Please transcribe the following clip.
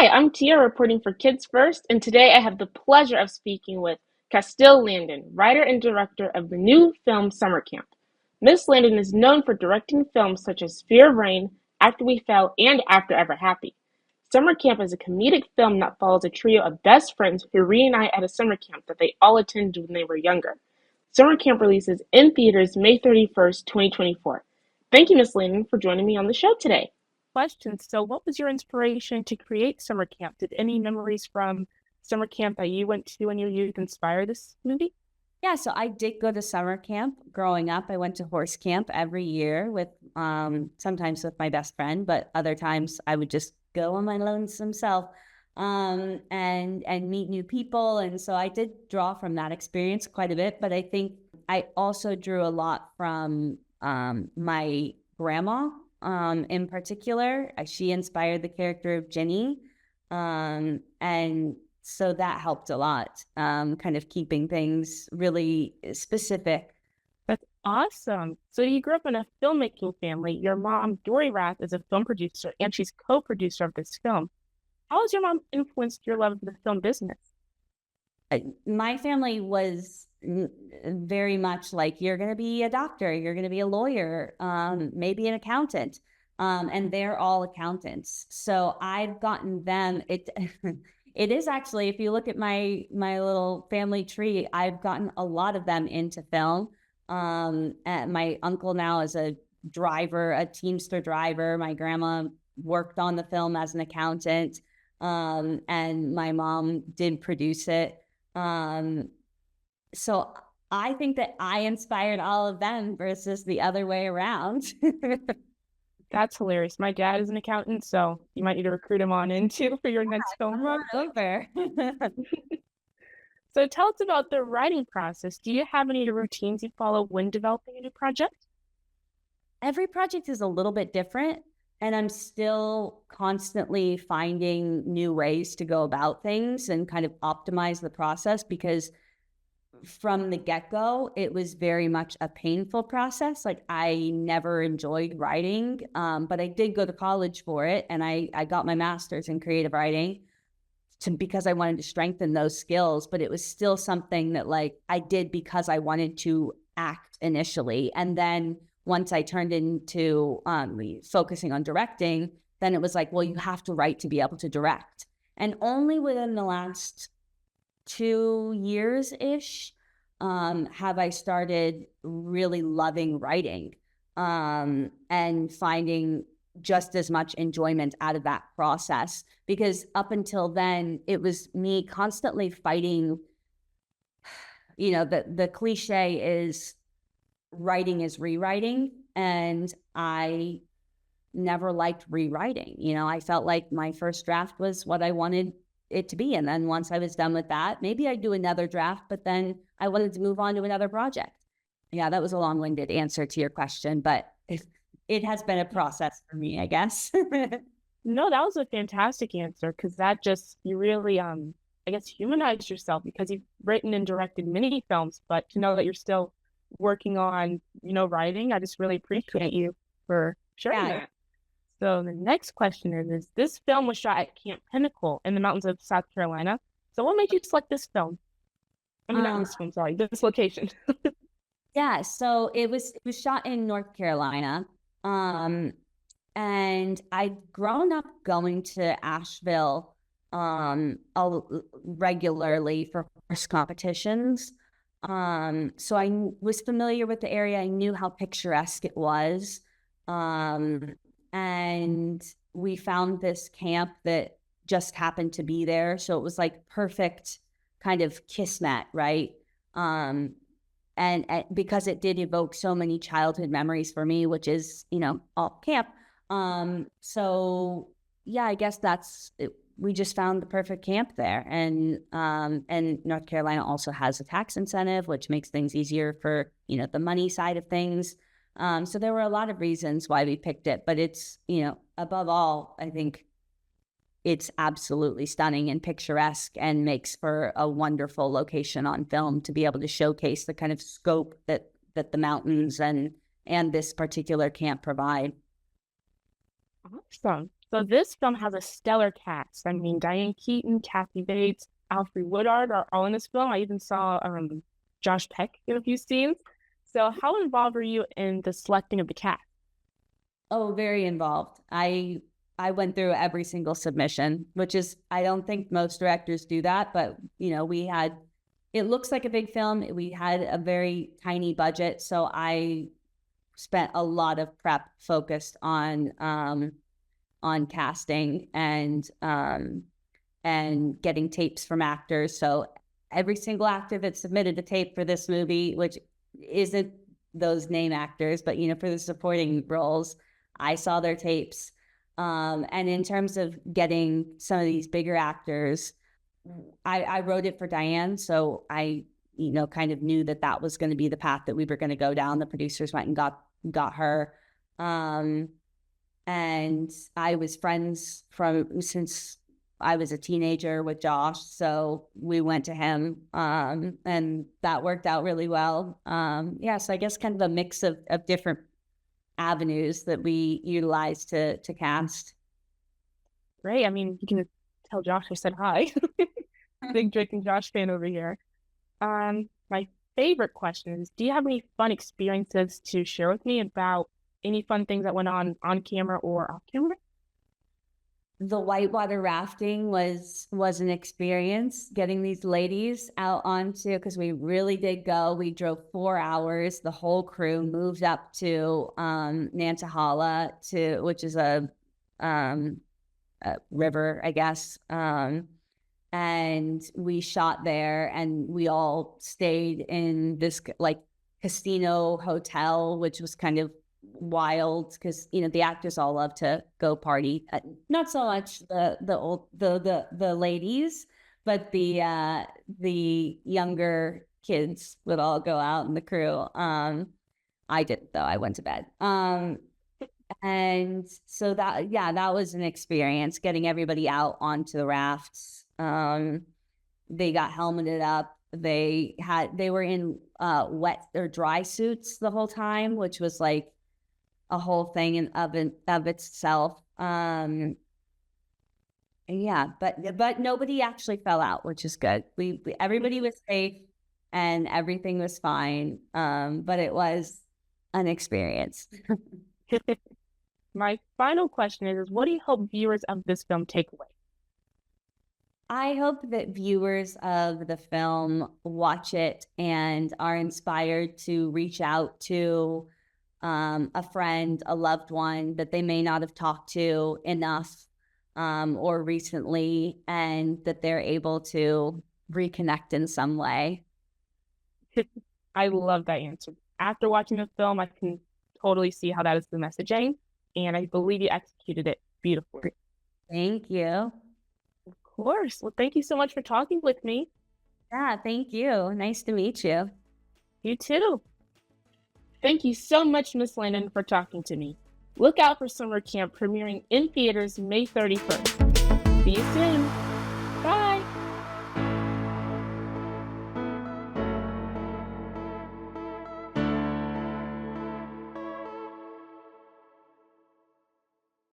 Hi, I'm Tia reporting for Kids First, and today I have the pleasure of speaking with Castille Landon, writer and director of the new film Summer Camp. Miss Landon is known for directing films such as Fear of Rain, After We Fell, and After Ever Happy. Summer Camp is a comedic film that follows a trio of best friends who reunite at a summer camp that they all attended when they were younger. Summer Camp releases in theaters May 31st, 2024. Thank you, Miss Landon, for joining me on the show today. Questions. So, what was your inspiration to create summer camp? Did any memories from summer camp that you went to when you were youth inspire this movie? Yeah, so I did go to summer camp growing up. I went to horse camp every year with sometimes with my best friend, but other times I would just go on my lonesome self and meet new people. And so I did draw from that experience quite a bit, but I think I also drew a lot from my grandma in particular. She inspired the character of Ginny. And so that helped a lot, kind of keeping things really specific. That's awesome. So, you grew up in a filmmaking family. Your mom, Dory Rath, is a film producer and she's co producer of this film. How has your mom influenced your love of the film business? My family was very much like, you're going to be a doctor, you're going to be a lawyer, maybe an accountant. And they're all accountants. So I've gotten them, it it is actually, if you look at my little family tree, I've gotten a lot of them into film. And my uncle now is a driver, a Teamster driver. My grandma worked on the film as an accountant. And my mom did produce it. So I think that I inspired all of them versus the other way around. That's hilarious. My dad is an accountant, so you might need to recruit him on into for your next film run. Over. So tell us about the writing process. Do you have any routines you follow when developing a new project? Every project is a little bit different, and I'm still constantly finding new ways to go about things and kind of optimize the process, because from the get-go, it was very much a painful process. Like, I never enjoyed writing, but I did go to college for it, and I got my master's in creative writing because I wanted to strengthen those skills. But it was still something that, like, I did because I wanted to act initially. And then once I turned into focusing on directing, then it was like, well, you have to write to be able to direct. And only within the last 2 years-ish have I started really loving writing and finding just as much enjoyment out of that process. Because up until then, it was me constantly fighting, the cliche is writing is rewriting, and I never liked rewriting. I felt like my first draft was what I wanted it to be. And then once I was done with that, maybe I'd do another draft, but then I wanted to move on to another project. Yeah, that was a long-winded answer to your question, but it has been a process for me, I guess. No, that was a fantastic answer, because that just, you really, I guess, humanized yourself, because you've written and directed many films, but to know that you're still working on, writing, I just really appreciate you for sharing that. So the next question is this film was shot at Camp Pinnacle in the mountains of South Carolina. So what made you select this film? I mean, not this film, sorry, this location. Yeah, so it was shot in North Carolina. And I'd grown up going to Asheville regularly for horse competitions. So I was familiar with the area. I knew how picturesque it was. And we found this camp that just happened to be there. So it was like perfect kind of kismet, right? And because it did evoke so many childhood memories for me, which is, all camp. So yeah, I guess that's it. We just found the perfect camp there. And North Carolina also has a tax incentive, which makes things easier for, the money side of things. So there were a lot of reasons why we picked it, but it's, above all, I think it's absolutely stunning and picturesque and makes for a wonderful location on film to be able to showcase the kind of scope that the mountains and this particular camp provide. Awesome. So this film has a stellar cast. I mean, Diane Keaton, Kathy Bates, Alfre Woodard are all in this film. I even saw Josh Peck in a few scenes. So how involved were you in the selecting of the cast? Oh, very involved. I went through every single submission, which is, I don't think most directors do that, but we had, it looks like a big film. We had a very tiny budget, so I spent a lot of prep focused on casting and getting tapes from actors. So every single actor that submitted a tape for this movie, which isn't those name actors, but for the supporting roles, I saw their tapes. And in terms of getting some of these bigger actors, I wrote it for Diane, so I kind of knew that was going to be the path that we were going to go down. The producers went and got her, and I was friends since I was a teenager with Josh, so we went to him, and that worked out really well. So I guess kind of a mix of different avenues that we utilized to cast. Great. I mean, you can tell Josh I said hi. Big Drake and Josh fan over here. My favorite question is, do you have any fun experiences to share with me about any fun things that went on camera or off camera? The whitewater rafting was an experience, getting these ladies out onto, because we really did go. We drove 4 hours. The whole crew moved up to Nantahala, which is a river, I guess. And we shot there, and we all stayed in this like casino hotel, which was kind of wild because the actors all love to go party. Not so much the ladies, but the younger kids would all go out in the crew. I didn't, though. I went to bed. And so that was an experience, getting everybody out onto the rafts. They got helmeted up. They were in wet or dry suits the whole time, which was like a whole thing of itself. But nobody actually fell out, which is good. Everybody was safe and everything was fine. But it was an experience. My final question is, what do you hope viewers of this film take away? I hope that viewers of the film watch it and are inspired to reach out to a friend, a loved one that they may not have talked to enough or recently, and that they're able to reconnect in some way. I love that answer. After watching the film, I can totally see how that is the messaging, and I believe you executed it beautifully. Thank you. Of course. Well, thank you so much for talking with me. Yeah, thank you. Nice to meet you. You too. Thank you so much, Miss Landon, for talking to me. Look out for Summer Camp premiering in theaters May 31st. See you soon.